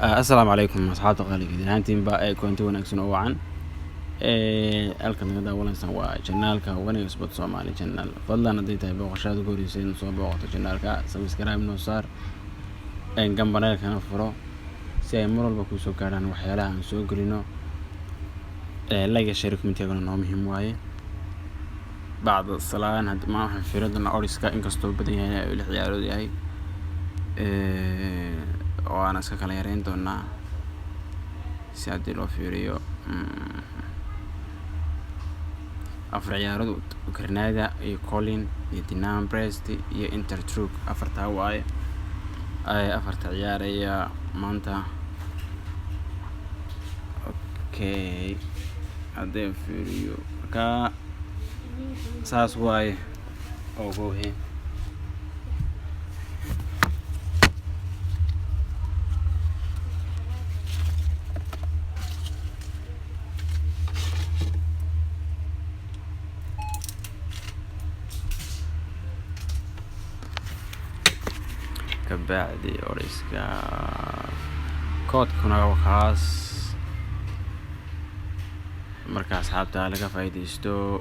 السلام عليكم أصحاب غالي جدا هانتين بقى كنت ونكسن وعن halkan daawalanaysan waa channelka Wanaag Sport Somali channel fadlan hadii tahay booqashada guuriyeen soo booqato channelka subscribe noo saar gambarelkana furo si ay mar walba ku soo gaaraan waxyaalaha aan soo gelino like share comment-gana noo muhiim waaye bacda salaan had ma waxaan fiiradana oriska inkastoo badan yahay oo ciyaarood yahay oo aan iska kala yareyn doonaa si hadii loo fiiriyo afar ciyaarood Granada iyo Colin iyo Dinamo Brest iyo Intertruk afarta waaye ay afarta ciyaaraya maanta okay hadee fiiriyo ka saas waaye oo goohe بعدي أوريسكا كود كنا وخاص مركز حابتها لك فايدة استو